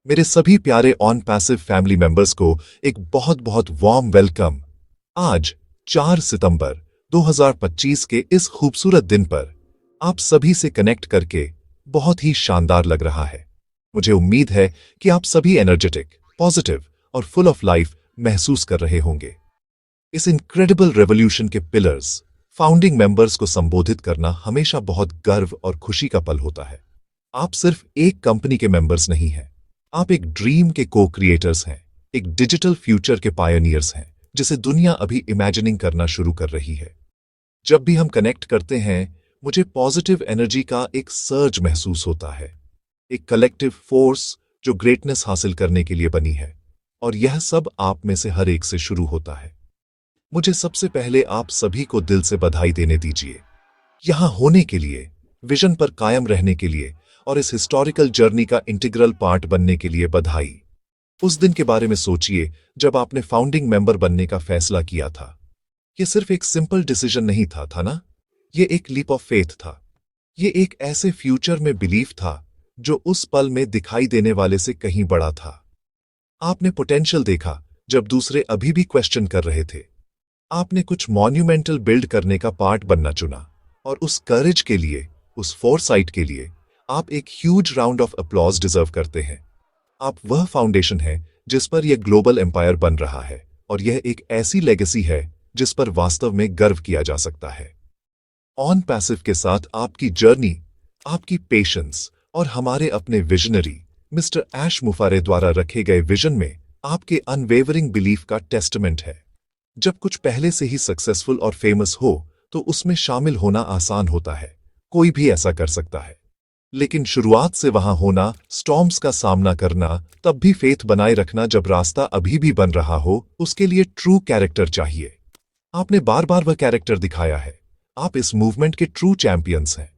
मेरे सभी प्यारे ऑन पैसिव फैमिली मेंबर्स को एक बहुत बहुत वार्म वेलकम। आज 4 सितंबर 2025 के इस खूबसूरत दिन पर आप सभी से कनेक्ट करके बहुत ही शानदार लग रहा है। मुझे उम्मीद है कि आप सभी एनर्जेटिक, पॉजिटिव और फुल ऑफ लाइफ महसूस कर रहे होंगे। इस इनक्रेडिबल रेवोल्यूशन के पिलर्स, फाउंडिंग मेंबर्स को संबोधित करना हमेशा बहुत गर्व और खुशी का पल होता है। आप सिर्फ एक कंपनी के मेंबर्स नहीं हैं, आप एक ड्रीम के को क्रिएटर्स हैं, एक डिजिटल फ्यूचर के पायोनियर्स हैं जिसे दुनिया अभी इमेजिनिंग करना शुरू कर रही है। जब भी हम कनेक्ट करते हैं, मुझे पॉजिटिव एनर्जी का एक सर्ज महसूस होता है, एक कलेक्टिव फोर्स जो ग्रेटनेस हासिल करने के लिए बनी है, और यह सब आप में से हर एक से शुरू होता है। मुझे सबसे पहले आप सभी को दिल से बधाई देने दीजिए, यहां होने के लिए, विजन पर कायम रहने के लिए और इस हिस्टोरिकल जर्नी का इंटीग्रल पार्ट बनने के लिए बधाई। उस दिन के बारे में सोचिए जब आपने फाउंडिंग मेंबर बनने का फैसला किया था। यह सिर्फ एक सिंपल डिसीजन नहीं था ना? यह एक लीप ऑफ फेथ था। यह एक ऐसे फ्यूचर में बिलीफ था जो उस पल में दिखाई देने वाले से कहीं बड़ा था। आपने पोटेंशियल देखा जब दूसरे अभी भी क्वेश्चन कर रहे थे। आपने कुछ मॉन्यूमेंटल बिल्ड करने का पार्ट बनना चुना, और उस करेज के लिए, उस फोरसाइट के लिए आप एक huge round of applause deserve करते हैं। आप वह फाउंडेशन है जिस पर यह ग्लोबल एम्पायर बन रहा है, और यह एक ऐसी लेगेसी है जिस पर वास्तव में गर्व किया जा सकता है। ऑन पैसिव के साथ आपकी जर्नी, आपकी पेशेंस और हमारे अपने विजनरी मिस्टर ऐश मुफारे द्वारा रखे गए विजन में आपके अनवेवरिंग बिलीफ का टेस्टमेंट है। जब कुछ पहले से ही सक्सेसफुल और फेमस हो तो उसमें शामिल होना आसान होता है, कोई भी ऐसा कर सकता है। लेकिन शुरुआत से वहां होना, स्टॉर्म्स का सामना करना, तब भी फेथ बनाए रखना जब रास्ता अभी भी बन रहा हो, उसके लिए ट्रू कैरेक्टर चाहिए। आपने बार बार वह कैरेक्टर दिखाया है। आप इस मूवमेंट के ट्रू चैंपियंस हैं।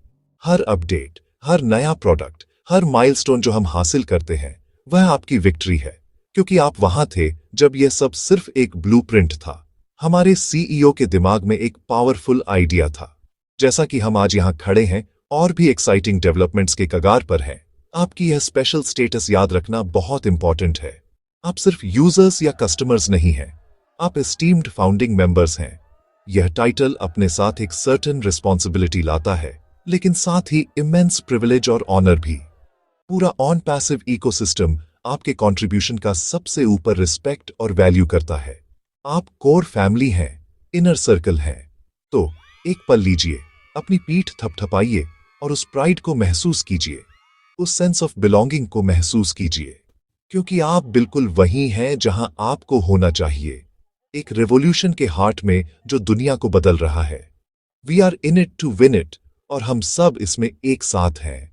हर अपडेट, हर नया प्रोडक्ट, हर माइलस्टोन जो हम हासिल करते हैं, वह आपकी विक्ट्री है, क्योंकि आप वहां थे जब यह सब सिर्फ एक ब्लूप्रिंट था। हमारे सीईओ के दिमाग में एक पावरफुल आइडिया था। जैसा कि हम आज यहां खड़े हैं और भी एक्साइटिंग डेवलपमेंट्स के कगार पर हैं, आपकी यह स्पेशल स्टेटस याद रखना बहुत इंपॉर्टेंट है। आप सिर्फ यूजर्स या कस्टमर्स नहीं हैं, आप एस्टीम्ड फाउंडिंग मेंबर्स हैं। यह टाइटल अपने साथ एक सर्टेन रिस्पॉन्सिबिलिटी लाता है, लेकिन साथ ही इमेंस प्रिविलेज और ऑनर भी। पूरा ऑन पैसिव इकोसिस्टम आपके कंट्रीब्यूशन का सबसे ऊपर रिस्पेक्ट और वैल्यू करता है। आप कोर फैमिली हैं, इनर सर्कल हैं। तो एक पल लीजिए, अपनी पीठ थपथपाइए और उस प्राइड को महसूस कीजिए, उस सेंस ऑफ बिलोंगिंग को महसूस कीजिए, क्योंकि आप बिल्कुल वही हैं जहां आपको होना चाहिए, एक रेवोल्यूशन के हार्ट में जो दुनिया को बदल रहा है। We are in it to win it, और हम सब इसमें एक साथ हैं।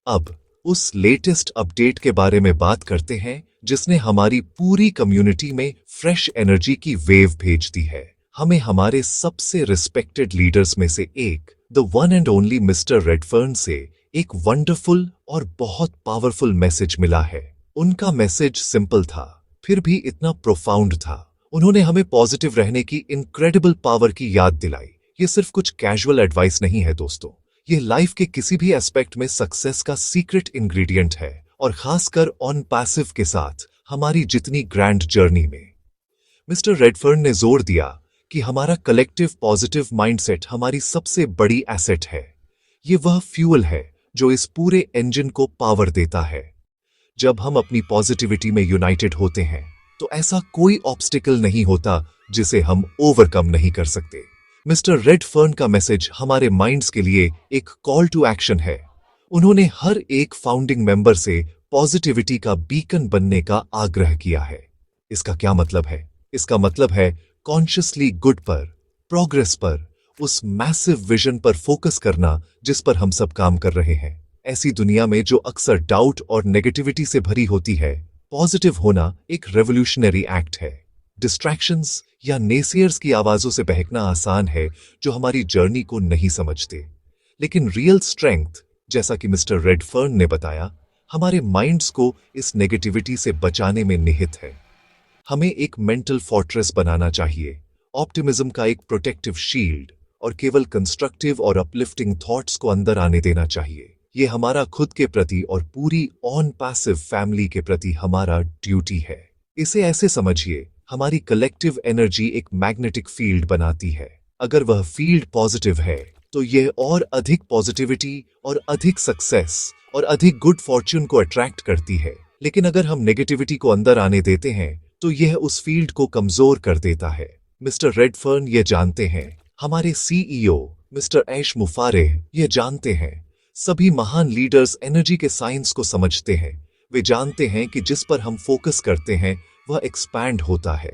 अब उस लेटेस्ट अपडेट के बारे में बात करते हैं जिसने हमारी पूरी कम्युनिटी में फ्रेश एनर्जी की वेव भेज दी है। हमें हमारे सबसे रिस्पेक्टेड लीडर्स में से एक, the one and only mister Redfern से एक वंडरफुल और बहुत पावरफुल मैसेज मिला है। उनका मैसेज सिंपल था, फिर भी इतना प्रोफाउंड था। उन्होंने हमें पॉजिटिव रहने की इनक्रेडिबल पावर की याद दिलाई। ये सिर्फ कुछ कैजुअल एडवाइस नहीं है दोस्तों, ये लाइफ के किसी भी एस्पेक्ट में सक्सेस का सीक्रेट इंग्रेडिएंट है, और खासकर ऑन पैसिव के साथ हमारी जितनी ग्रैंड जर्नी में। मिस्टर रेडफर्न ने जोर दिया कि हमारा कलेक्टिव पॉजिटिव माइंडसेट हमारी सबसे बड़ी एसेट है। ये वह फ्यूल है जो इस पूरे इंजन को पावर देता है। जब हम अपनी पॉजिटिविटी में यूनाइटेड होते हैं तो ऐसा कोई ऑब्स्टिकल नहीं होता जिसे हम ओवरकम नहीं कर सकते। मिस्टर रेडफर्न का मैसेज हमारे माइंड्स के लिए एक कॉल टू एक्शन है। उन्होंने हर एक फाउंडिंग मेंबर से पॉजिटिविटी का बीकन बनने का आग्रह किया है। इसका क्या मतलब है? इसका मतलब है कॉन्शियसली गुड पर, प्रोग्रेस पर, उस मैसिव विजन पर फोकस करना जिस पर हम सब काम कर रहे हैं। ऐसी दुनिया में जो अक्सर डाउट और नेगेटिविटी से भरी होती है, पॉजिटिव होना एक रेवोल्यूशनरी एक्ट है। डिस्ट्रैक्शंस या नेसियर्स की आवाजों से बहकना आसान है जो हमारी जर्नी को नहीं समझते, लेकिन रियल स्ट्रेंथ, जैसा कि मिस्टर रेडफर्न ने बताया, हमारे माइंड्स को इस नेगेटिविटी से बचाने में निहित है। हमें एक मेंटल फोर्ट्रेस बनाना चाहिए, ऑप्टिमिज्म का एक प्रोटेक्टिव शील्ड, और केवल कंस्ट्रक्टिव और अपलिफ्टिंग थॉट्स को अंदर आने देना चाहिए। ये हमारा खुद के प्रति और पूरी ऑन पैसिव फैमिली के प्रति हमारा ड्यूटी है। इसे ऐसे समझिए, हमारी कलेक्टिव एनर्जी एक मैग्नेटिक फील्ड बनाती है। अगर वह फील्ड पॉजिटिव है तो यह और अधिक पॉजिटिविटी और अधिक सक्सेस और अधिक गुड फॉर्च्यून को अट्रैक्ट करती है। लेकिन अगर हम नेगेटिविटी को अंदर आने देते हैं तो यह उस फील्ड को कमजोर कर देता है। मिस्टर रेडफर्न ये जानते हैं, हमारे सीईओ मिस्टर ऐश मुफारेह ये जानते हैं, सभी महान लीडर्स एनर्जी के साइंस को समझते हैं। वे जानते हैं कि जिस पर हम फोकस करते हैं वह एक्सपैंड होता है।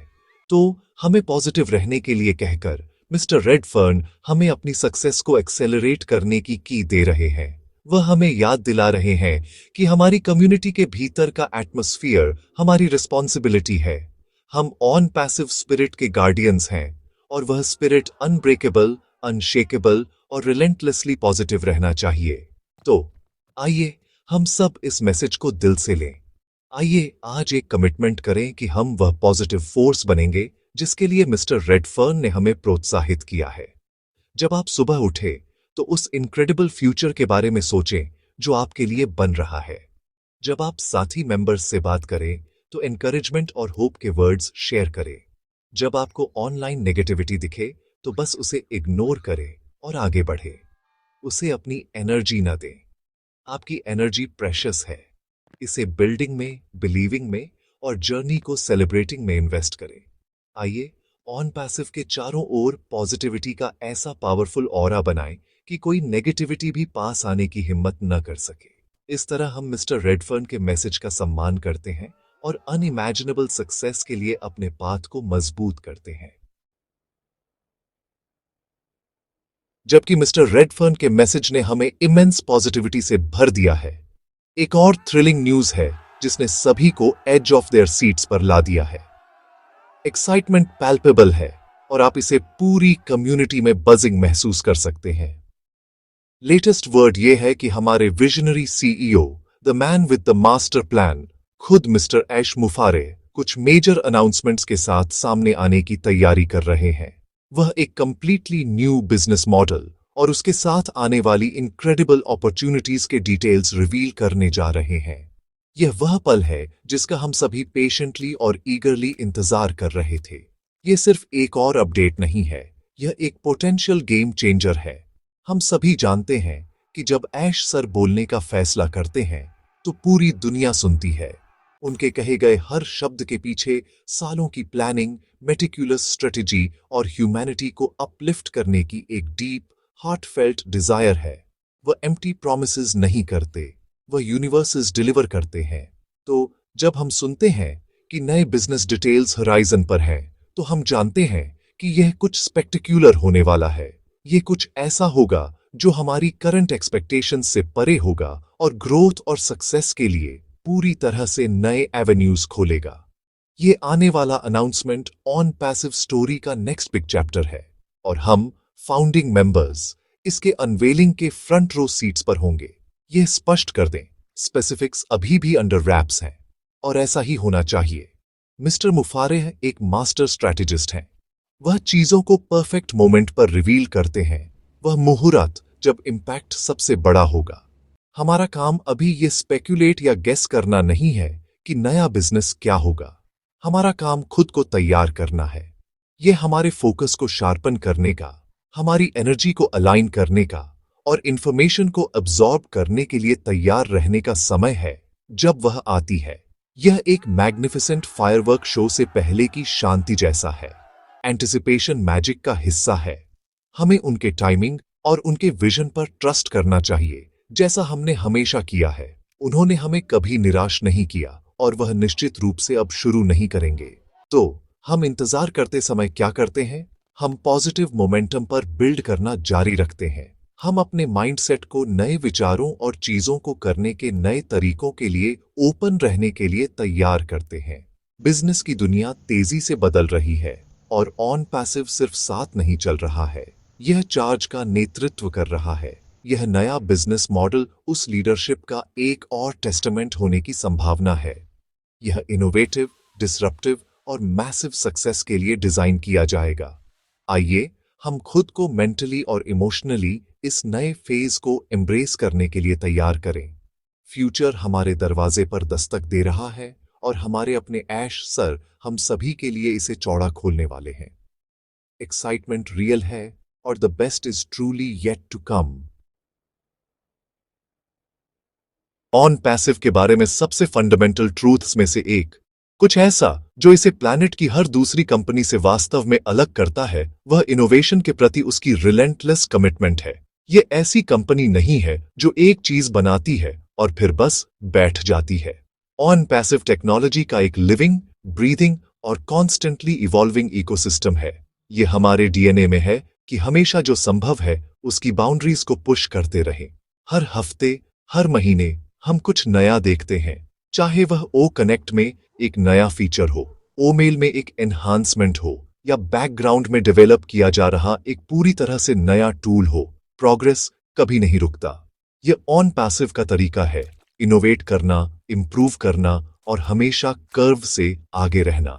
तो हमें पॉजिटिव रहने के लिए कहकर मिस्टर रेडफर्न हमें अपनी सक्सेस को एक्सेलरेट करने की दे रहे हैं। वह हमें याद दिला रहे हैं कि हमारी कम्युनिटी के भीतर का एटमॉस्फेयर हमारी रिस्पॉन्सिबिलिटी है। हम ऑन पैसिव स्पिरिट के गार्डियंस हैं और वह स्पिरिट अनब्रेकेबल, अनशेकेबल और रिलेंटलेसली पॉजिटिव रहना चाहिए। तो आइए हम सब इस मैसेज को दिल से लें। आइए आज एक कमिटमेंट करें कि हम वह पॉजिटिव फोर्स बनेंगे जिसके लिए मिस्टर रेडफर्न ने हमें प्रोत्साहित किया है। जब आप सुबह उठे तो उस इनक्रेडिबल फ्यूचर के बारे में सोचें जो आपके लिए बन रहा है। जब आप साथी मेंबर्स से बात करें तो एनकरेजमेंट और होप के वर्ड्स शेयर करें। जब आपको ऑनलाइन नेगेटिविटी दिखे तो बस उसे इग्नोर करें और आगे बढ़े। उसे अपनी एनर्जी न दें। आपकी एनर्जी प्रेशियस है। इसे बिल्डिंग में, बिलीविंग में और जर्नी को सेलिब्रेटिंग में इन्वेस्ट करें। आइए ऑन पैसिव के चारों ओर पॉजिटिविटी का ऐसा पावरफुल ऑरा बनाएं कि कोई नेगेटिविटी भी पास आने की हिम्मत न कर सके। इस तरह हम मिस्टर रेडफर्न के मैसेज का सम्मान करते हैं और अनइमेजिनेबल सक्सेस के लिए अपने पाथ को मजबूत करते हैं। जबकि मिस्टर रेडफर्न के मैसेज ने हमें इमेंस पॉजिटिविटी से भर दिया है, एक और थ्रिलिंग न्यूज है जिसने सभी को एज ऑफ देयर सीट्स पर ला दिया है। एक्साइटमेंट पैल्पेबल है और आप इसे पूरी कम्युनिटी में बजिंग महसूस कर सकते हैं। लेटेस्ट वर्ड यह है कि हमारे visionary CEO, the man with the master plan, खुद मिस्टर ऐश मुफारेह कुछ मेजर अनाउंसमेंट्स के साथ सामने आने की तैयारी कर रहे हैं। वह एक कंप्लीटली न्यू बिजनेस मॉडल और उसके साथ आने वाली इनक्रेडिबल अपॉर्चुनिटीज के डिटेल्स रिवील करने जा रहे हैं। यह वह पल है जिसका हम सभी पेशेंटली और ईगरली इंतजार कर रहे थे। यह सिर्फ एक और अपडेट नहीं है, यह एक पोटेंशियल गेम चेंजर है। हम सभी जानते हैं कि जब ऐश सर बोलने का फैसला करते हैं तो पूरी दुनिया सुनती है। उनके कहे गए हर शब्द के पीछे सालों की प्लानिंग, मेटिकुलस स्ट्रेटेजी और ह्यूमैनिटी को अपलिफ्ट करने की एक डीप, हार्टफेल्ट डिजायर है। वह एम्प्टी प्रॉमिसेस नहीं करते, वह यूनिवर्सेस डिलीवर करते हैं। तो जब हम सुनते हैं कि नए बिजनेस डिटेल्स होराइजन पर हैं, तो हम जानते हैं कि यह कुछ स्पेक्टेक्युलर होने वाला है। यह कुछ ऐसा होगा जो हमारी करंट एक्सपेक्टेशंस से परे होगा और ग्रोथ और सक्सेस के लिए पूरी तरह से नए एवेन्यूज खोलेगा। ये आने वाला अनाउंसमेंट ऑन पैसिव स्टोरी का नेक्स्ट बिग चैप्टर है और हम फाउंडिंग मेंबर्स इसके अनवेलिंग के फ्रंट रो सीट्स पर होंगे। यह स्पष्ट कर दें, स्पेसिफिक्स अभी भी अंडर रैप्स हैं और ऐसा ही होना चाहिए। मिस्टर मुफारेह एक मास्टर स्ट्रैटेजिस्ट हैं। वह चीजों को परफेक्ट मोमेंट पर रिवील करते हैं। वह मुहूर्त जब इम्पैक्ट सबसे बड़ा होगा। हमारा काम अभी ये स्पेक्युलेट या गेस करना नहीं है कि नया बिजनेस क्या होगा। हमारा काम खुद को तैयार करना है। यह हमारे फोकस को शार्पन करने का, हमारी एनर्जी को अलाइन करने का और इंफॉर्मेशन को अब्सॉर्ब करने के लिए तैयार रहने का समय है जब वह आती है। यह एक मैग्निफिसेंट फायरवर्क शो से पहले की शांति जैसा है। एंटिसिपेशन मैजिक का हिस्सा है। हमें उनके टाइमिंग और उनके विजन पर ट्रस्ट करना चाहिए, जैसा हमने हमेशा किया है। उन्होंने हमें कभी निराश नहीं किया और वह निश्चित रूप से अब शुरू नहीं करेंगे। तो हम इंतजार करते समय क्या करते हैं? हम पॉजिटिव मोमेंटम पर बिल्ड करना जारी रखते हैं। हम अपने माइंडसेट को नए विचारों और चीजों को करने के नए तरीकों के लिए ओपन रहने के लिए तैयार करते हैं। बिजनेस की दुनिया तेजी से बदल रही है और ऑन पैसिव सिर्फ साथ नहीं चल रहा है, यह चार्ज का नेतृत्व कर रहा है। यह नया बिजनेस मॉडल उस लीडरशिप का एक और टेस्टामेंट होने की संभावना है। यह इनोवेटिव, डिसरप्टिव और मैसिव सक्सेस के लिए डिजाइन किया जाएगा। आइए हम खुद को मेंटली और इमोशनली इस नए फेज को एम्ब्रेस करने के लिए तैयार करें। फ्यूचर हमारे दरवाजे पर दस्तक दे रहा है और हमारे अपने ऐश सर हम सभी के लिए इसे चौड़ा खोलने वाले हैं। एक्साइटमेंट रियल है और the best is truly yet to come. On Passive के बारे में सबसे फंडामेंटल ट्रूथ्स में से एक, कुछ ऐसा जो इसे प्लैनेट की हर दूसरी कंपनी से वास्तव में अलग करता है, वह इनोवेशन के प्रति उसकी रिलेंटलेस कमिटमेंट है। ये ऐसी कंपनी नहीं है जो एक चीज बनाती है और फिर बस बैठ जाती है। ऑन पैसिव टेक्नोलॉजी का एक लिविंग, ब्रीदिंग और कॉन्स्टेंटली इवॉल्विंग इकोसिस्टम है। ये हमारे डीएनए में है कि हमेशा जो संभव है उसकी बाउंड्रीज को पुश करते रहें। हर हफ्ते, हर महीने हम कुछ नया देखते हैं, चाहे वह ओ कनेक्ट में एक नया फीचर हो, ओ मेल में एक एनहांसमेंट हो, या बैकग्राउंड में डेवलप किया जा रहा एक पूरी तरह से नया टूल हो। प्रोग्रेस कभी नहीं रुकता। यह ऑन पैसिव का तरीका है, इनोवेट करना, इंप्रूव करना और हमेशा कर्व से आगे रहना।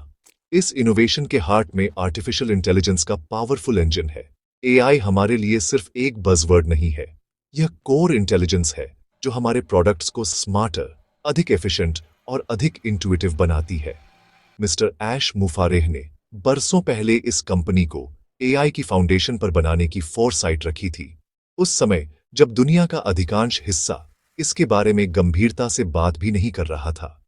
इस इनोवेशन के हार्ट में आर्टिफिशियल इंटेलिजेंस का पावरफुल इंजन है। एआई हमारे लिए सिर्फ एक बज़वर्ड नहीं है, यह कोर इंटेलिजेंस है जो हमारे प्रोडक्ट्स को स्मार्टर, अधिक एफिशिएंट और अधिक इंट्यूटिव बनाती है। मिस्टर ऐश मुफारेह ने बरसों पहले इस कंपनी को एआई की फाउंडेशन पर बनाने की फोरसाइट रखी थी, उस समय जब दुनिया का अधिकांश हिस्सा इसके बारे में गंभीरता से बात भी नहीं कर रहा था।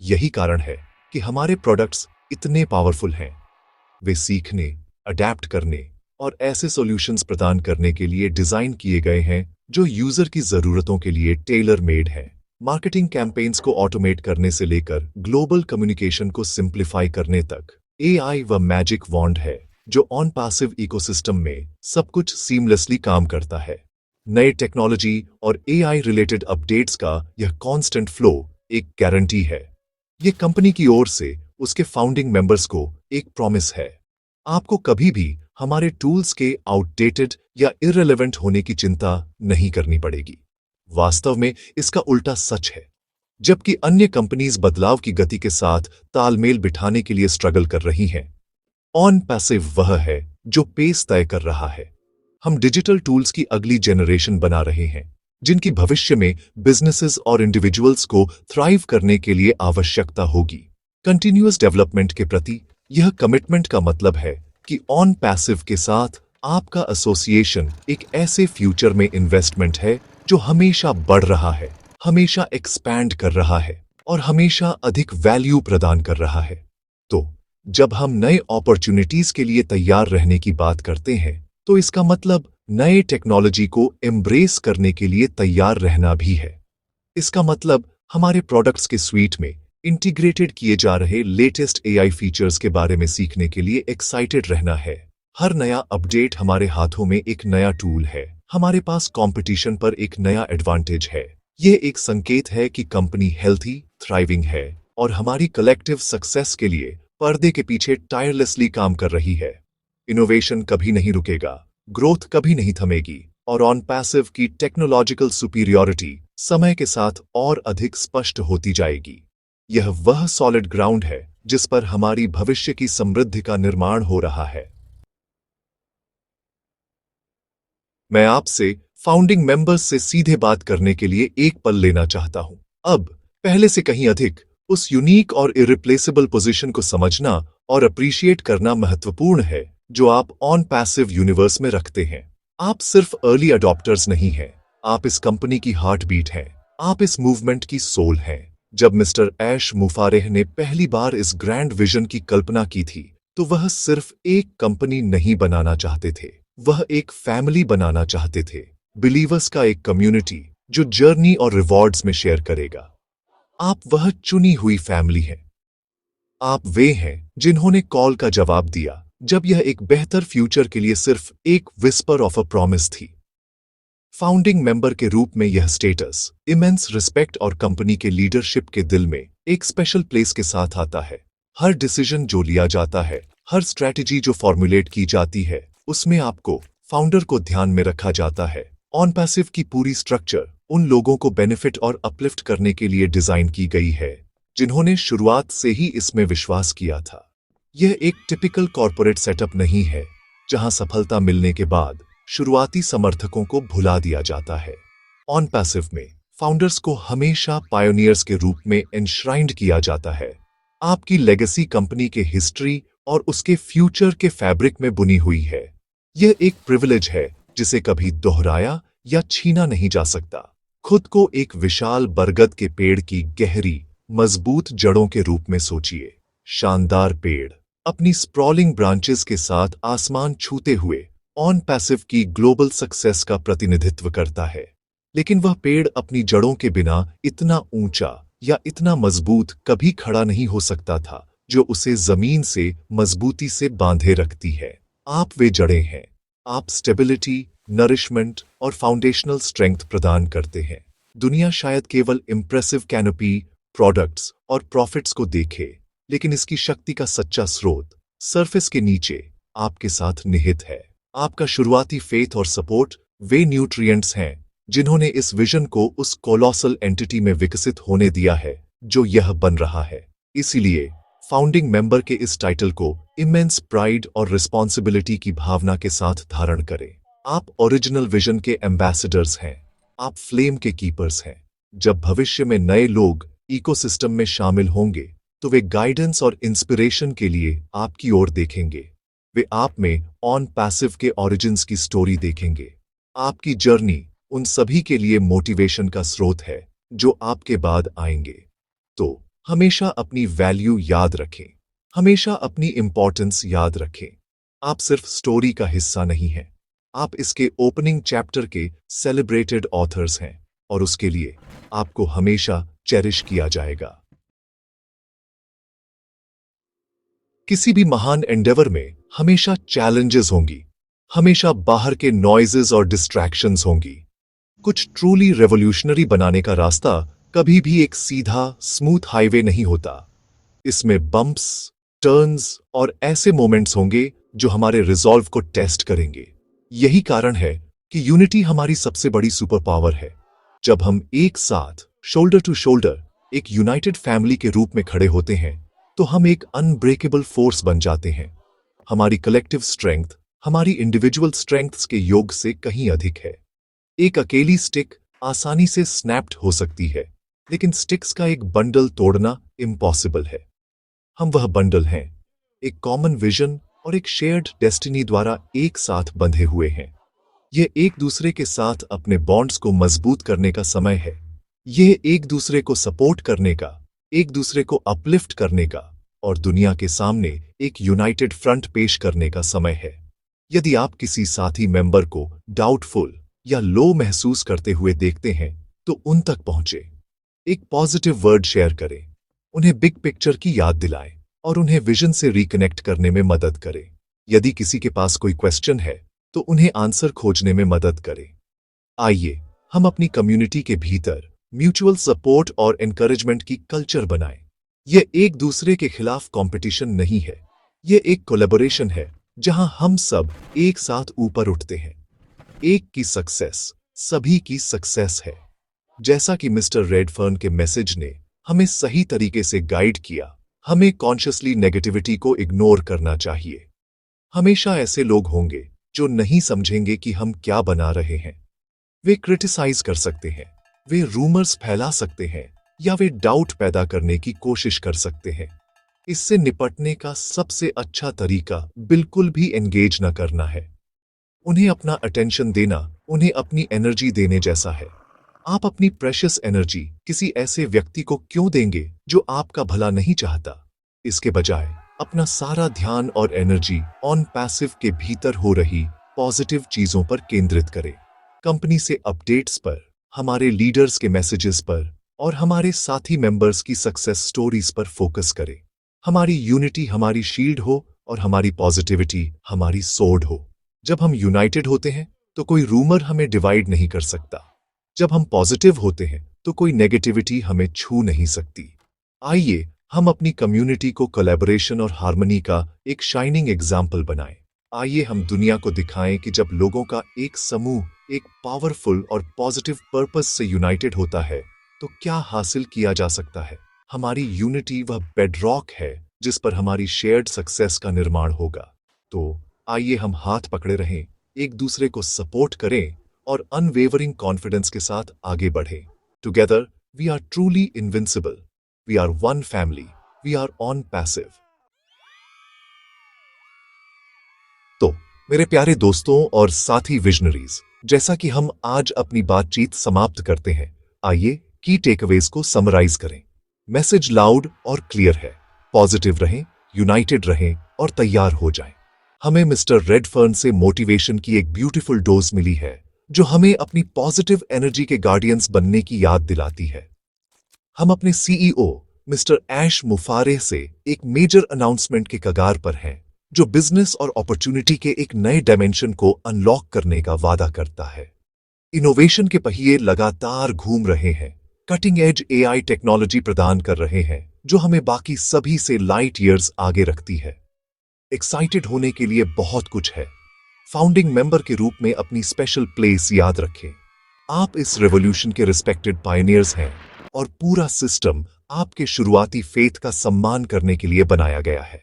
यही कारण है कि हमारे प्रोडक्ट्स इतने पावरफुल हैं। वे सीखने, अडैप्ट करने और ऐसे सॉल्यूशंस प्रदान करने के लिए डिजाइन किए गए हैं जो यूजर की जरूरतों के लिए टेलर मेड है। मार्केटिंग कैंपेन्स को ऑटोमेट करने से लेकर ग्लोबल कम्युनिकेशन को सिंप्लीफाई करने तक, एआई वह मैजिक वॉन्ड है जो ऑन पैसिव इकोसिस्टम में सब कुछ सीमलेसली काम करता है। नए टेक्नोलॉजी और एआई रिलेटेड अपडेट्स का यह कांस्टेंट फ्लो एक गारंटी है। यह कंपनी की ओर से उसके फाउंडिंग मेंबर्स को एक प्रॉमिस है। आपको कभी भी हमारे टूल्स के आउटडेटेड या इररिलेवेंट होने की चिंता नहीं करनी पड़ेगी। वास्तव में इसका उल्टा सच है। जबकि अन्य कंपनीज बदलाव की गति के साथ तालमेल बिठाने के लिए स्ट्रगल कर रही हैं, ऑन पैसिव वह है जो पेस तय कर रहा है। हम डिजिटल टूल्स की अगली जनरेशन बना रहे हैं जिनकी भविष्य में बिजनेसेस और इंडिविजुअल्स को थ्राइव करने के लिए आवश्यकता होगी। कंटिन्यूअस डेवलपमेंट के प्रति यह कमिटमेंट का मतलब है कि ऑन पैसिव के साथ आपका एसोसिएशन एक ऐसे फ्यूचर में इन्वेस्टमेंट है जो हमेशा बढ़ रहा है, हमेशा एक्सपैंड कर रहा है और हमेशा अधिक वैल्यू प्रदान कर रहा है। तो जब हम नए अपॉर्चुनिटीज के लिए तैयार रहने की बात करते हैं, तो इसका मतलब नए टेक्नोलॉजी को एम्ब्रेस करने के लिए तैयार रहना भी है। इसका मतलब हमारे प्रोडक्ट्स के स्वीट में इंटीग्रेटेड किए जा रहे लेटेस्ट एआई फीचर्स के बारे में सीखने के लिए एक्साइटेड रहना है। हर नया अपडेट हमारे हाथों में एक नया टूल है, हमारे पास कंपटीशन पर एक नया एडवांटेज है। यह एक संकेत है कि कंपनी हेल्थी, थ्राइविंग है और हमारी कलेक्टिव सक्सेस के लिए पर्दे के पीछे टायरलेसली काम कर रही है। इनोवेशन कभी नहीं रुकेगा, ग्रोथ कभी नहीं थमेगी और ऑन पैसिव की टेक्नोलॉजिकल सुपीरियॉरिटी समय के साथ और अधिक स्पष्ट होती जाएगी। यह वह सॉलिड ग्राउंड है जिस पर हमारी भविष्य की समृद्धि का निर्माण हो रहा है। मैं आपसे फाउंडिंग मेंबर्स से सीधे बात करने के लिए एक पल लेना चाहता हूं। अब पहले से कहीं अधिक उस यूनिक और इरिप्लेसेबल पोजीशन को समझना और अप्रिशिएट करना महत्वपूर्ण है जो आप ऑन पैसिव यूनिवर्स में रखते हैं। आप सिर्फ अर्ली अडॉप्टर्स नहीं हैं, आप इस कंपनी की हार्ट बीट हैं, आप इस मूवमेंट की सोल हैं। जब मिस्टर ऐश मुफारेह ने पहली बार इस ग्रैंड विजन की कल्पना की थी, तो वह सिर्फ एक कंपनी नहीं बनाना चाहते थे, वह एक फैमिली बनाना चाहते थे। बिलीवर्स का एक कम्युनिटी जो जर्नी और रिवॉर्ड्स में शेयर करेगा। आप वह चुनी हुई फैमिली हैं। आप वे हैं जिन्होंने कॉल का जवाब दिया जब यह एक बेहतर फ्यूचर के लिए सिर्फ एक विस्पर ऑफ अ प्रॉमिस थी। फाउंडिंग मेंबर के रूप में यह स्टेटस, इमेंस रिस्पेक्ट और कंपनी के लीडरशिप के दिल में एक स्पेशल प्लेस के साथ आता है। हर डिसीजन जो लिया जाता है, हर स्ट्रैटेजी जो फॉर्मुलेट की जाती है, उसमें आपको, फाउंडर को ध्यान में रखा जाता है। ऑन पैसिव की पूरी स्ट्रक्चर उन लोगों को बेनिफिट और अपलिफ्ट करने के लिए डिजाइन की गई है जिन्होंने शुरुआत से ही इसमें विश्वास किया था। यह एक टिपिकल कॉर्पोरेट सेटअप नहीं है। जहां सफलता मिलने के बाद शुरुआती समर्थकों को भुला दिया जाता है। ऑन पैसिव में फाउंडर्स को हमेशा पायोनियर्स के रूप में एनश्राइंड किया जाता है। आपकी लेगेसी कंपनी के हिस्ट्री और उसके फ्यूचर के फैब्रिक में बुनी हुई है। यह एक प्रिविलेज है जिसे कभी दोहराया या छीना नहीं जा सकता। खुद को एक विशाल बरगद के पेड़ की गहरी, मजबूत जड़ों के रूप में सोचिए। शानदार पेड़ अपनी स्प्रॉलिंग ब्रांचेस के साथ आसमान छूते हुए ऑन पैसिव की ग्लोबल सक्सेस का प्रतिनिधित्व करता है। लेकिन वह पेड़ अपनी जड़ों के बिना इतना ऊंचा या इतना मजबूत कभी खड़ा नहीं हो सकता था जो उसे जमीन से मजबूती से बांधे रखती है। आप वे जड़ें हैं। आप स्टेबिलिटी, नरिशमेंट और फाउंडेशनल स्ट्रेंथ प्रदान करते हैं। दुनिया शायद केवल इंप्रेसिव कैनोपी, प्रोडक्ट्स और प्रॉफिट्स को देखे, लेकिन इसकी शक्ति का सच्चा स्रोत सरफेस के नीचे आपके साथ निहित है। आपका शुरुआती फेथ और सपोर्ट वे न्यूट्रिएंट्स हैं जिन्होंने इस विजन को उस कोलोसल एंटिटी में विकसित होने दिया है जो यह बन रहा है। इसीलिए फाउंडिंग मेंबर के इस टाइटल को इमेंस प्राइड और रिस्पॉन्सिबिलिटी की भावना के साथ धारण करें। आप ओरिजिनल विजन के एम्बेसडर्स हैं। आप फ्लेम के कीपर्स हैं। जब भविष्य में नए लोग इकोसिस्टम में शामिल होंगे तो वे गाइडेंस और इंस्पिरेशन के लिए आपकी ओर देखेंगे। वे आप में ऑन पैसिव के ओरिजिन्स की स्टोरी देखेंगे। आपकी जर्नी उन सभी के लिए मोटिवेशन का स्रोत है जो आपके बाद आएंगे। तो हमेशा अपनी वैल्यू याद रखें। हमेशा अपनी इंपॉर्टेंस याद रखें। आप सिर्फ स्टोरी का हिस्सा नहीं हैं। आप इसके ओपनिंग चैप्टर के सेलिब्रेटेड ऑथर्स हैं और उसके लिए आपको हमेशा चेरिश किया जाएगा। किसी भी महान एंडेवर में हमेशा चैलेंजेस होंगी। हमेशा बाहर के नॉइजेस और डिस्ट्रैक्शंस होंगी। कुछ ट्रूली रेवोल्यूशनरी बनाने का रास्ता कभी भी एक सीधा स्मूथ हाईवे नहीं होता। इसमें बम्प्स, टर्न्स और ऐसे मोमेंट्स होंगे जो हमारे रिजॉल्व को टेस्ट करेंगे। यही कारण है कि यूनिटी हमारी सबसे बड़ी सुपर पावर है। जब हम एक साथ शोल्डर टू शोल्डर एक यूनाइटेड फैमिली के रूप में खड़े होते हैं तो हम एक अनब्रेकेबल फोर्स बन जाते हैं। हमारी कलेक्टिव स्ट्रेंथ हमारी इंडिविजुअल स्ट्रेंथ्स के योग से कहीं अधिक है। एक अकेली स्टिक आसानी से स्नैप्ड हो सकती है, लेकिन स्टिक्स का एक बंडल तोड़ना इम्पॉसिबल है। हम वह बंडल हैं, एक कॉमन विजन और एक शेयर्ड डेस्टिनी द्वारा एक साथ बंधे हुए हैं। यह एक दूसरे के साथ अपने बॉन्ड्स को मजबूत करने का समय है। यह एक दूसरे को सपोर्ट करने का, एक दूसरे को अपलिफ्ट करने का और दुनिया के सामने एक यूनाइटेड फ्रंट पेश करने का समय है। यदि आप किसी साथी मेंबर को डाउटफुल या लो महसूस करते हुए देखते हैं तो उन तक पहुंचे। एक पॉजिटिव वर्ड शेयर करें, उन्हें बिग पिक्चर की याद दिलाएं और उन्हें विजन से रिकनेक्ट करने में मदद करें। यदि किसी के पास कोई क्वेश्चन है तो उन्हें आंसर खोजने में मदद करें। आइए हम अपनी कम्युनिटी के भीतर म्यूचुअल सपोर्ट और एनकरेजमेंट की कल्चर बनाएं। यह एक दूसरे के खिलाफ कंपटीशन नहीं है, यह एक कोलैबोरेशन है जहां हम सब एक साथ ऊपर उठते हैं। एक की सक्सेस सभी की सक्सेस है। जैसा कि मिस्टर रेडफर्न के मैसेज ने हमें सही तरीके से गाइड किया, हमें कॉन्शियसली नेगेटिविटी को इग्नोर करना चाहिए। हमेशा ऐसे लोग होंगे जो नहीं समझेंगे कि हम क्या बना रहे हैं। वे क्रिटिसाइज कर सकते हैं, वे रूमर्स फैला सकते हैं या वे डाउट पैदा करने की कोशिश कर सकते हैं। इससे निपटने का सबसे अच्छा तरीका बिल्कुल भी एंगेज न करना है। उन्हें अपना अटेंशन देना उन्हें अपनी एनर्जी देने जैसा है। आप अपनी प्रेशियस एनर्जी किसी ऐसे व्यक्ति को क्यों देंगे जो आपका भला नहीं चाहता? इसके बजाय अपना सारा ध्यान और एनर्जी ऑन पैसिव के भीतर हो रही पॉजिटिव चीजों पर केंद्रित करें। कंपनी से अपडेट्स पर, हमारे लीडर्स के मैसेजेस पर और हमारे साथी मेंबर्स की सक्सेस स्टोरीज पर फोकस करें। हमारी यूनिटी हमारी शील्ड हो और हमारी पॉजिटिविटी हमारी सोर्ड हो। जब हम यूनाइटेड होते हैं तो कोई रूमर हमें डिवाइड नहीं कर सकता। जब हम पॉजिटिव होते हैं तो कोई नेगेटिविटी हमें छू नहीं सकती। आइए हम अपनी कम्युनिटी को कोलैबोरेशन और हार्मनी का एक शाइनिंग एग्जाम्पल बनाएं। आइए हम दुनिया को दिखाएं कि जब लोगों का एक समूह एक पावरफुल और पॉजिटिव पर्पस से यूनाइटेड होता है तो क्या हासिल किया जा सकता है। हमारी यूनिटी वह बेडरॉक है जिस पर हमारी शेयर्ड सक्सेस का निर्माण होगा। तो आइए हम हाथ पकड़े रहें, एक दूसरे को सपोर्ट करें और अनवेवरिंग कॉन्फिडेंस के साथ आगे बढ़ें। Together we are truly invincible. We are one family. We are On Passive. तो मेरे प्यारे दोस्तों और साथी विजनरीज, जैसा कि हम आज अपनी बातचीत समाप्त करते हैं, आइए की टेकअवेज को समराइज करें। मैसेज लाउड और क्लियर है। पॉजिटिव रहें, यूनाइटेड रहें और तैयार हो जाएं। हमें मिस्टर रेडफर्न से मोटिवेशन की एक ब्यूटीफुल डोज मिली है, जो हमें अपनी पॉजिटिव एनर्जी के गार्डियंस बनने की याद दिलाती है। हम अपने सीईओ मिस्टर ऐश मुफारेह से एक मेजर अनाउंसमेंट के कगार पर हैं, जो बिजनेस और अपॉर्चुनिटी के एक नए डायमेंशन को अनलॉक करने का वादा करता है। इनोवेशन के पहिए लगातार घूम रहे हैं, कटिंग एज एआई टेक्नोलॉजी प्रदान कर रहे हैं, जो हमें बाकी सभी से लाइट ईयर्स आगे रखती है। एक्साइटेड होने के लिए बहुत कुछ है। फाउंडिंग मेंबर के रूप में अपनी स्पेशल प्लेस याद रखें। आप इस रेवोल्यूशन के रिस्पेक्टेड पायनियर्स हैं और पूरा सिस्टम आपके शुरुआती फेथ का सम्मान करने के लिए बनाया गया है।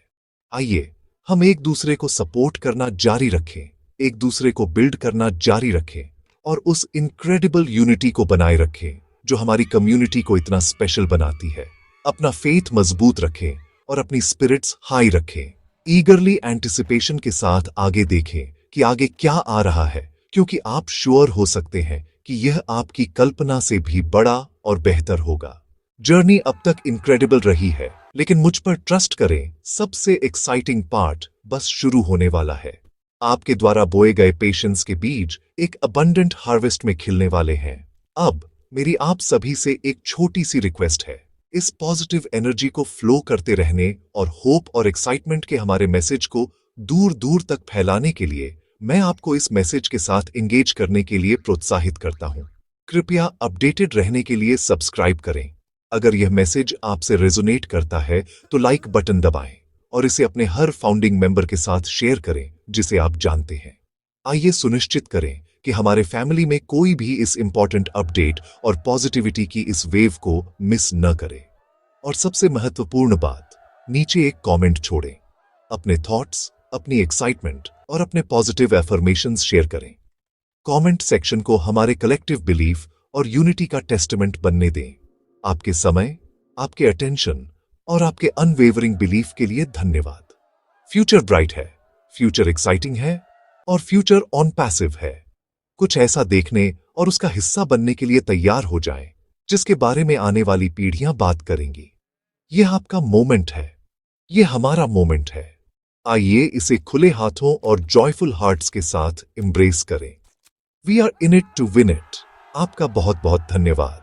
आइए हम एक दूसरे को सपोर्ट करना जारी रखें, एक दूसरे को बिल्ड करना जारी रखें और उस इनक्रेडिबल यूनिटी को बनाए रखें जो हमारी कम्युनिटी को इतना स्पेशल बनाती है। अपना फेथ मजबूत रखें और अपनी स्पिरिट्स हाई रखें। ईगरली एंटिसिपेशन के साथ आगे देखें कि आगे क्या आ रहा है, क्योंकि आप श्योर हो सकते हैं कि यह आपकी कल्पना से भी बड़ा और बेहतर होगा। जर्नी अब तक इनक्रेडिबल रही है, लेकिन मुझ पर ट्रस्ट करें, सबसे एक्साइटिंग पार्ट बस शुरू होने वाला है। आपके द्वारा बोए गए पेशेंस के बीज एक अबंडेंट हार्वेस्ट में खिलने वाले हैं। अब मेरी आप सभी से एक छोटी सी रिक्वेस्ट है। इस पॉजिटिव एनर्जी को फ्लो करते रहने और होप और एक्साइटमेंट के हमारे मैसेज को दूर दूर तक फैलाने के लिए मैं आपको इस मैसेज के साथ एंगेज करने के लिए प्रोत्साहित करता हूं। कृपया अपडेटेड रहने के लिए सब्सक्राइब करें। अगर यह मैसेज आपसे रेजोनेट करता है तो लाइक बटन दबाएं और इसे अपने हर फाउंडिंग मेंबर के साथ शेयर करें जिसे आप जानते हैं। आइए सुनिश्चित करें कि हमारे फैमिली में कोई भी इस इंपॉर्टेंट अपडेट और पॉजिटिविटी की इस वेव को मिस न करे। और सबसे महत्वपूर्ण बात, नीचे एक कमेंट छोड़ें। अपने थॉट्स, अपनी एक्साइटमेंट और अपने पॉजिटिव एफर्मेशंस शेयर करें। कमेंट सेक्शन को हमारे कलेक्टिव बिलीफ और यूनिटी का टेस्टमेंट बनने दें। आपके समय, आपके अटेंशन और आपके अनवेवरिंग बिलीफ के लिए धन्यवाद। फ्यूचर ब्राइट है, फ्यूचर एक्साइटिंग है और फ्यूचर ऑन पैसिव है। कुछ ऐसा देखने और उसका हिस्सा बनने के लिए तैयार हो जाएं, जिसके बारे में आने वाली पीढ़ियां बात करेंगी। यह आपका मोमेंट है, यह हमारा मोमेंट है। आइए इसे खुले हाथों और जॉयफुल हार्ट्स के साथ एम्ब्रेस करें। We are in it to win it. आपका बहुत बहुत धन्यवाद।